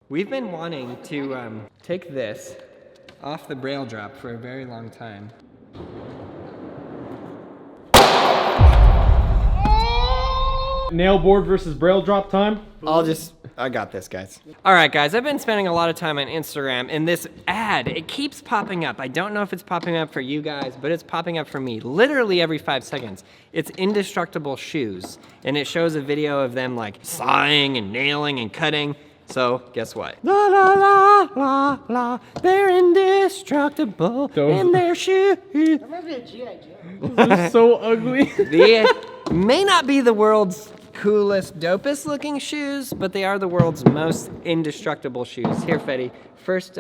We've been wanting to take this off the Braille drop for a very long time. Nail board versus Braille drop time? I got this, guys. All right, guys, I've been spending a lot of time on Instagram, and this ad, it keeps popping up. I don't know if it's popping up for you guys, but it's popping up for me literally every 5 seconds. It's Indestructable shoes, and it shows a video of them like sawing and nailing and cutting. So guess what? La la la la la, they're indestructible in their shoes. That reminds me of G.I. Joe. This is so ugly. They may not be the world's coolest, dopest looking shoes, but they are the world's most indestructible shoes. Here, Fetty, first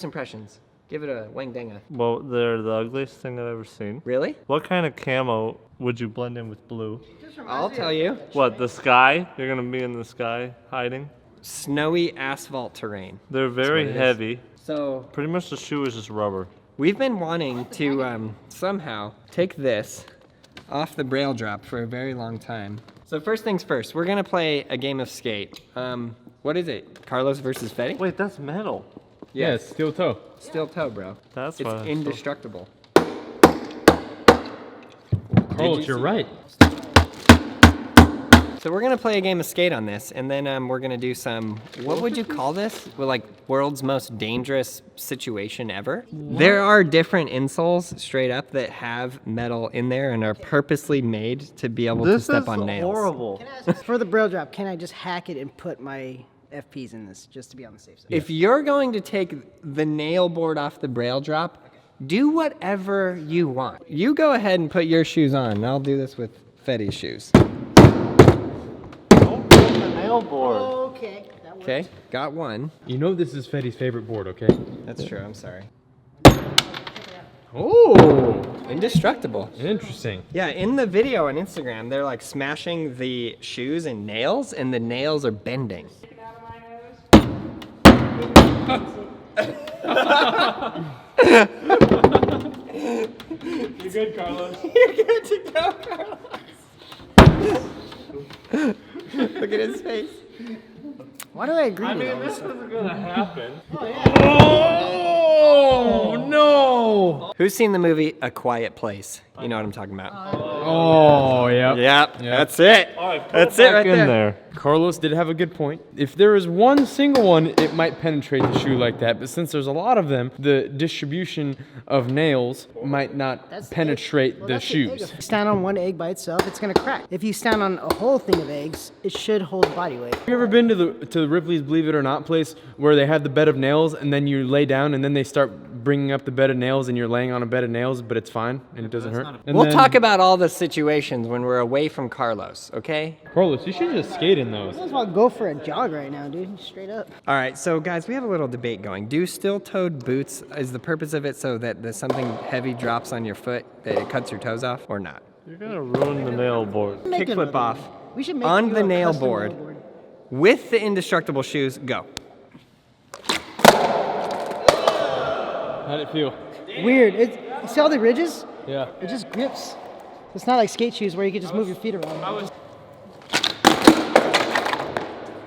impressions. Give it a wang danga. Well, they're the ugliest thing I've ever seen. Really? What kind of camo would you blend in with blue? I'll tell you. What, the sky? You're gonna be in the sky hiding? Snowy asphalt terrain. They're very heavy. So Pretty much the shoe is just rubber. we've been wanting to somehow take this off the Braille drop for a very long time. So first things first, we're gonna play a game of skate. What is it? Carlos versus Fetty? Wait, that's metal. Yeah, it's steel toe. Steel toe, bro. That's It's why I thought- indestructible. Carlos, you're right. So we're gonna play a game of skate on this, and then we're gonna do some, what would you call this? Well, like world's most dangerous situation ever? There are different insoles straight up that have metal in there and are purposely made to be able to This step is on nails. horrible. For the Braille drop, can I just hack it and put my FPs in this just to be on the safe side? If you're going to take the nail board off the Braille drop, do whatever you want. You go ahead and put your shoes on, and I'll do this with Fetty's shoes. Don't break the nail board. Okay, that works. Okay, got one. You know this is Fetty's favorite board, okay? That's true, I'm sorry. Oh, Indestructible. interesting. Yeah, in the video on Instagram, they're like smashing the shoes and nails, and the nails are bending. You're good, Carlos. You're good to go, Carlos. Look at his face. Why do I agree with all this This stuff? isn't gonna happen. Oh, no. Who's seen the movie A Quiet Place? You know what I'm talking about. Oh, yeah. Yep, that's it. That's it right there. Carlos did have a good point. If there is one single one, it might penetrate the shoe like that. But since there's a lot of them, the distribution of nails might not That's the penetrate egg. Well, the that's the egg. shoes. If you stand on one egg by itself, it's gonna crack. If you stand on a whole thing of eggs, it should hold body weight. Have you ever been to the Ripley's Believe It or Not place where they have the bed of nails and then you lay down and then they start bringing up the bed of nails and you're laying on a bed of nails, but it's fine and it doesn't hurt? And We'll then- talk about all the situations when we're away from Carlos, okay? Carlos, you should just skate in those. Might as well go for a jog right now, dude. Straight up. All right, so guys, we have a little debate going. Do steel-toed boots, is the purpose of it so that there's something heavy drops on your foot, that it cuts your toes off, or not? You're gonna ruin the nail board. Make Kickflip another off. one. We should make On you the a nail custom board. With the indestructible shoes, go. How'd it feel? Weird. You see all the ridges? Yeah. It just grips. It's not like skate shoes where you can just move your feet around.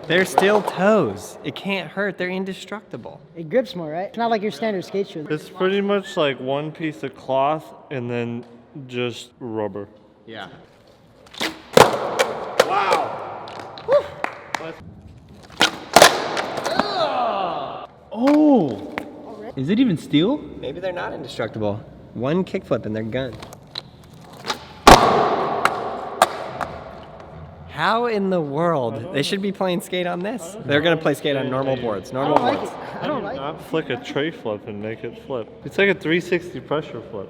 They're still toes. It can't hurt. They're indestructible. It grips more, right? It's not like your standard skate shoe. It's pretty much like one piece of cloth and then just rubber. Yeah. Oh! Is it even steel? Maybe they're not indestructible. One kickflip and they're gone. How in the world? They should be playing skate on this. They're gonna play skate on normal boards. I Normal don't like boards. it. I don't like it. Not flick a tray flip and make it flip. It's like a 360 pressure flip.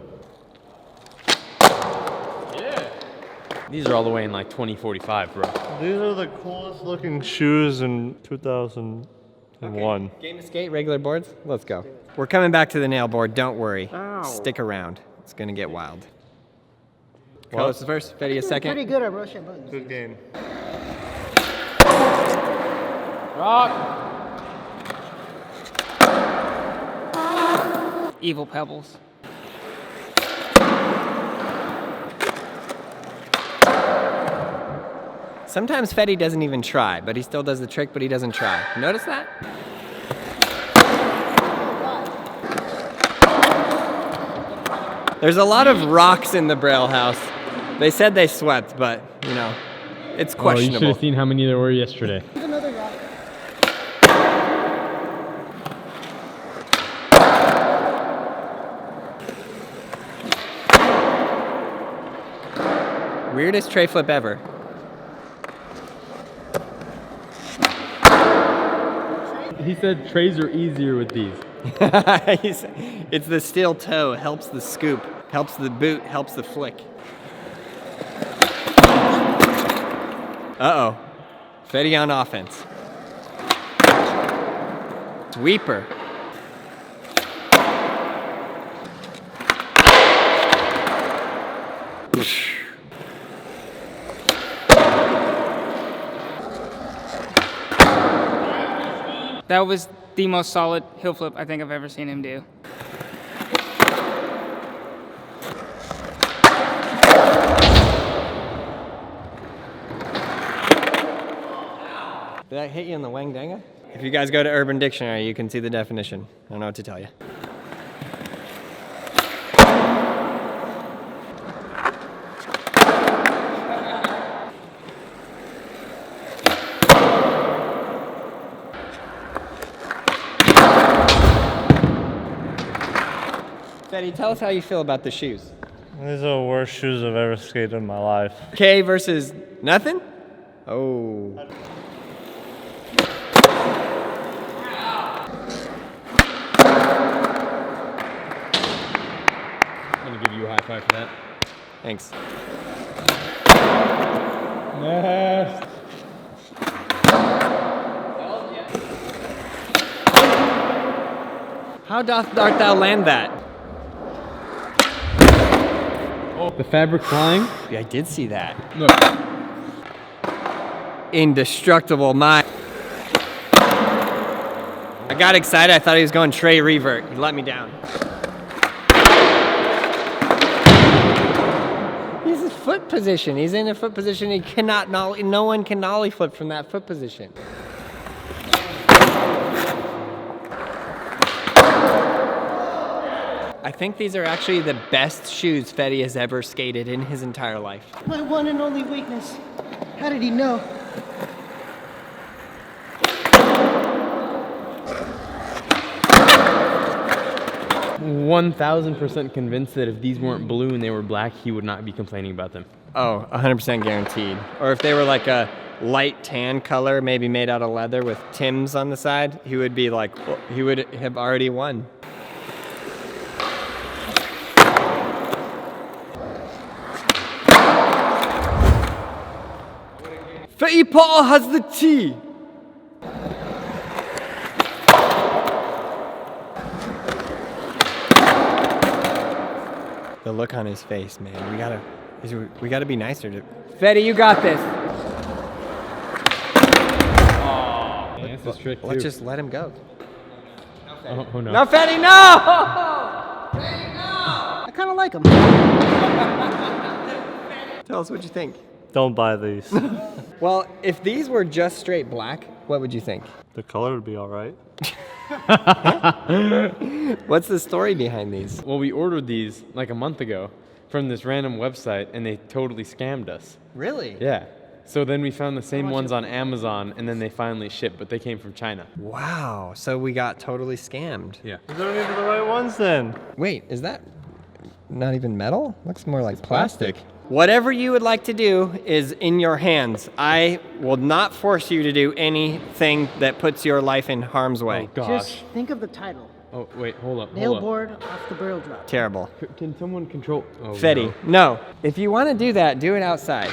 These are all the way in like 2045, bro. These are the coolest looking shoes in 2001. Game of skate, regular boards. Let's go. We're coming back to the nail board. Don't worry. Stick around. It's gonna get wild. Carlos is first. Fetty is Pretty second. good at Russian buttons. Good game. Rock! Evil pebbles. Sometimes Fetty doesn't even try, but he still does the trick, but he doesn't try. Notice that? There's a lot of rocks in the Braille house. They said they swept, but, you know, it's Oh, you should questionable. have seen how many there were yesterday. Here's another rock. Weirdest tray flip ever. He said trays are easier with these. It's the steel toe, helps the scoop, helps the boot, helps the flick. Uh-oh. Fetty on offense. Sweeper. That was the most solid heel flip I think I've ever seen him do. Did that hit you in the wang danga? If you guys go to Urban Dictionary, you can see the definition. I don't know what to tell you. Fetty, tell us how you feel about the shoes. These are the worst shoes I've ever skated in my life. K versus nothing? Oh. I'm gonna give you a high five for that. Thanks. Next. How doth art thou land that? Oh, the fabric flying. Yeah, I did see that. Look. Indestructible, my. I got excited, I thought he was going tray revert. He let me down. He's in foot position. He's in a foot position. He cannot, no one can nollie flip from that foot position. I think these are actually the best shoes Fetty has ever skated in his entire life. My one and only weakness. How did he know? I'm 1,000% convinced that if these weren't blue and they were black, he would not be complaining about them. Oh, 100% guaranteed. Or if they were like a light tan color, maybe made out of leather with Timbs on the side, he would be like, he would have already won. Fetty Paul has the T. The look on his face, man. We gotta be nicer to. Fetty, you got this. Yeah, that's his trick Let's too. just let him go. Oh no. No, Fetty, no! I kind of like him. Tell us what you think. Don't buy these. Well, if these were just straight black, what would you think? The color would be all right. What's the story behind these? Well, we ordered these like a month ago from this random website, and they totally scammed us. Really? Yeah. So then we found the same ones on Amazon, and then they finally shipped, but they came from China. Wow, so we got totally scammed. Yeah. These aren't even the right ones then. Wait, is that not even metal? Looks more like plastic. Whatever you would like to do is in your hands. I will not force you to do anything that puts your life in harm's way. Oh gosh. Just think of the title. Oh wait, hold up. Nail Hold up. board off the Braille drop. Terrible. Can someone control? Oh, Fetty, no. If you want to do that, do it outside.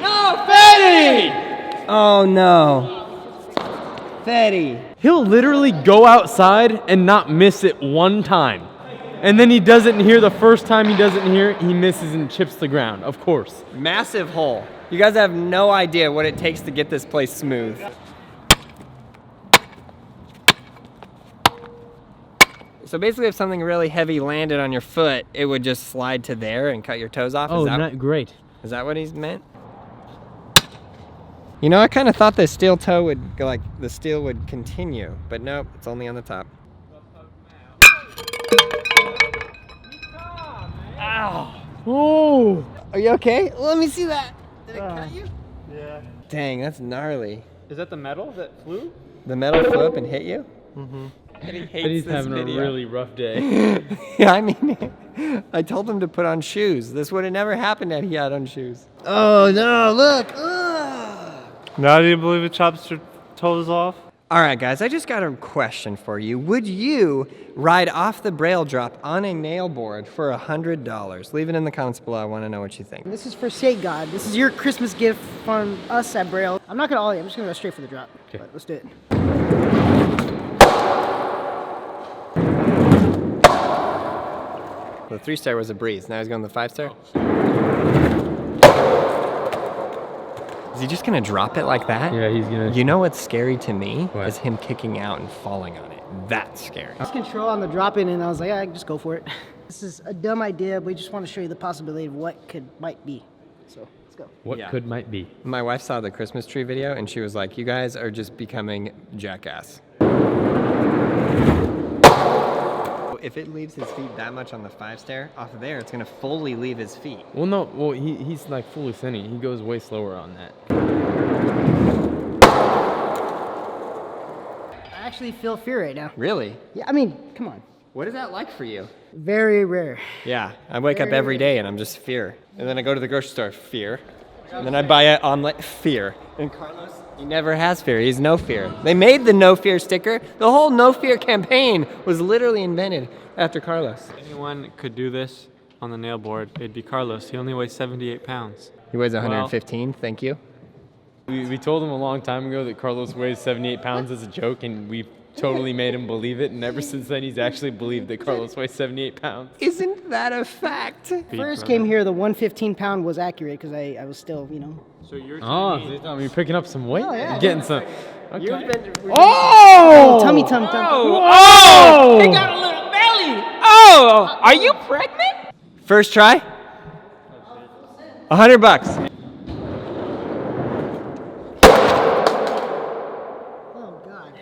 No, Fetty! Oh no. Fetty. He'll literally go outside and not miss it one time. And then he doesn't hear the first time he doesn't hear it, he misses and chips the ground, of course. Massive hole. You guys have no idea what it takes to get this place smooth. So basically if something really heavy landed on your foot, it would just slide to there and cut your toes off? Great. Is that what he's meant? You know, I kind of thought the steel toe would go like the steel would continue, but nope, it's only on the top. Oh! Are you okay? Let me see that. Did it cut you? Yeah. Dang, that's gnarly. Is that the metal that flew? The metal flew up and hit you? Mm-hmm. And he hates But he's this having video. a really rough day. Yeah, I mean, I told him to put on shoes. This would have never happened had he had on shoes. Oh no, look. Ugh. Now do you believe it chops your toes off? All right, guys, I just got a question for you. Would you ride off the Braille drop on a nail board for $100? Leave it in the comments below. I want to know what you think. This is for Skate God. This is your Christmas gift from us at Braille. I'm not gonna ollie. I'm just gonna go straight for the drop. Okay. But let's do it. The 3-star was a breeze. Now he's going to the 5-star. Is he just gonna drop it like that? Yeah, he's gonna. You know what's scary to me What? is him kicking out and falling on it. That's scary. I was control on the drop in, and I was like, I just go for it. This is a dumb idea, but we just want to show you the possibility of what might be. So let's go. What Yeah. could might be? My wife saw the Christmas tree video and she was like, you guys are just becoming jackass. If it leaves his feet that much on the 5-star, off of there, it's gonna fully leave his feet. Well, no. Well, he's like fully thinning. He goes way slower on that. I actually feel fear right now. Really? Yeah, I mean, come on. What is that like for you? Very rare. Yeah, I wake up every day and I'm just fear. And then I go to the grocery store, fear. And then I buy an omelet, fear. And Carlos, he never has fear. He's no fear. They made the no fear sticker. The whole no fear campaign was literally invented after Carlos. Anyone could do this on the nail board, it'd be Carlos. He only weighs 78 pounds. He weighs 115, thank you. We told him a long time ago that Carlos weighs 78 pounds as a joke, and we totally made him believe it. And ever since then, he's actually believed that Carlos weighs 78 pounds. Isn't that a fact? First came here, the 115-pound was accurate because I was still, you know. So you're Oh, so you're picking up some weight. Oh, yeah. You're getting some. You've Okay. been Oh, tummy. Oh! He got a little belly. Oh, are you pregnant? First try? $100. Oh, God.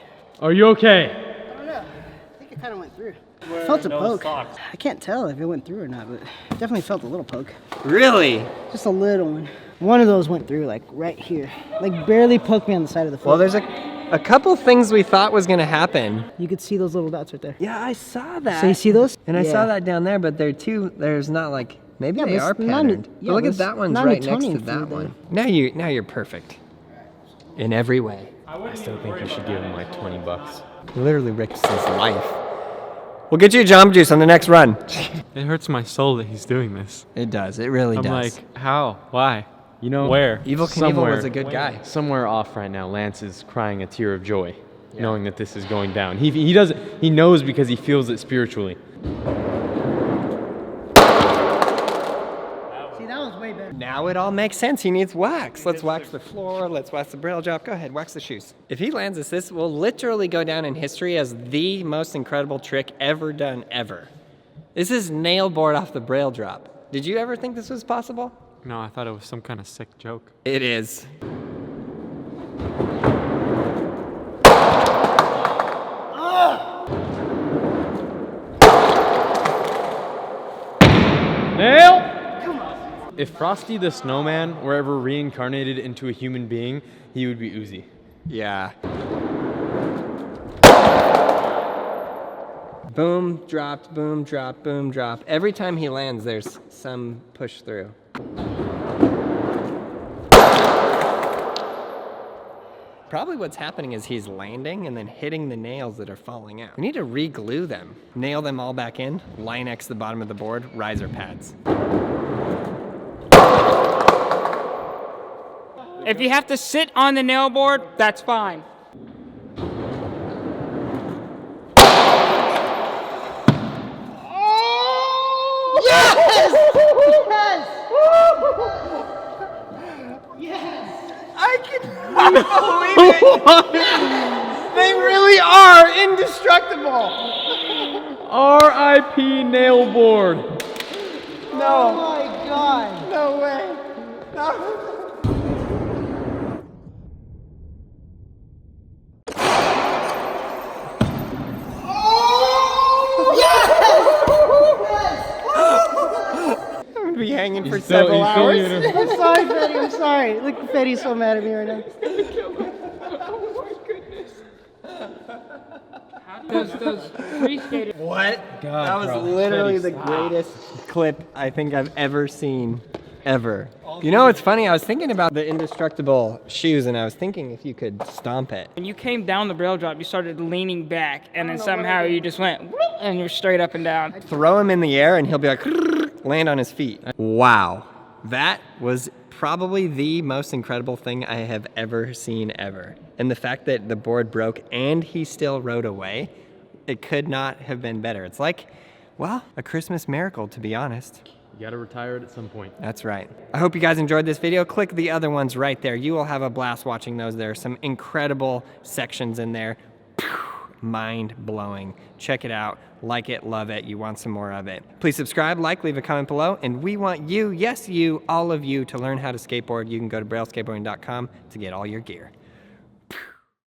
Are you okay? I don't know. I think it kind of went through. I felt a poke. I can't tell if it went through or not, but definitely felt a little poke. Really? Just a little one. One of those went through, like right here. Like barely poked me on the side of the foot. Well, there's a couple things we thought was gonna happen. You could see those little dots right there. Yeah, I saw that. So you see those? And I Yeah. saw that down there, but there's not like, maybe Yeah, they but are it's not- patterned. yeah, But look but at that it's one's not right next to Newtonian that fluid, one. Now you're perfect. In every way. I still think you should give him like $20. Literally risks his life. We'll get you a Jamba Juice on the next run. It hurts my soul that he's doing this. It does, it really I'm does. like, how? Why? You know Where? Evil Knievel somewhere- was a good guy. Somewhere off right now, Lance is crying a tear of joy, knowing that this is going down. He doesn't. He knows because he feels it spiritually. See, that was way better. Now it all makes sense. He needs wax. Let's wax the floor. Let's wax the Braille drop. Go ahead, wax the shoes. If he lands this will literally go down in history as the most incredible trick ever done ever. This is nail board off the Braille drop. Did you ever think this was possible? No, I thought it was some kind of sick joke. It is. Nail! If Frosty the Snowman were ever reincarnated into a human being, he would be Uzi. Yeah. Boom, dropped, boom, drop, boom, drop. Every time he lands, there's some push through. Probably what's happening is he's landing and then hitting the nails that are falling out. We need to re-glue them. Nail them all back in, line X the bottom of the board, riser pads. If you have to sit on the nail board, that's fine. I cannot believe it! They really are indestructible! R.I.P. Nail board. Oh my God. No way. No. hanging for He's still- several he's still hours. leaving it. I'm sorry, Fetty. I'm sorry. Look, Fetty's so mad at me right now. Those free skaters. What? God, that was bro. literally Fetty, the stop. greatest clip I think I've ever seen, ever. You know what's funny? I was thinking about the Indestructable shoes, and I was thinking if you could stomp it. When you came down the Braille drop, you started leaning back, and then somehow you just went, whoop, and you're straight up and down. Throw him in the air, and he'll be like, land on his feet. Wow. That was probably the most incredible thing I have ever seen ever. And the fact that the board broke and he still rode away, it could not have been better. It's like, well, a Christmas miracle, to be honest. You gotta retire it at some point. That's right. I hope you guys enjoyed this video. Click the other ones right there. You will have a blast watching those. There are some incredible sections in there. Mind-blowing. Check it out. Like it, love it. You want some more of it. Please subscribe, like, leave a comment below. And we want you, yes you, all of you, to learn how to skateboard. You can go to brailleskateboarding.com to get all your gear.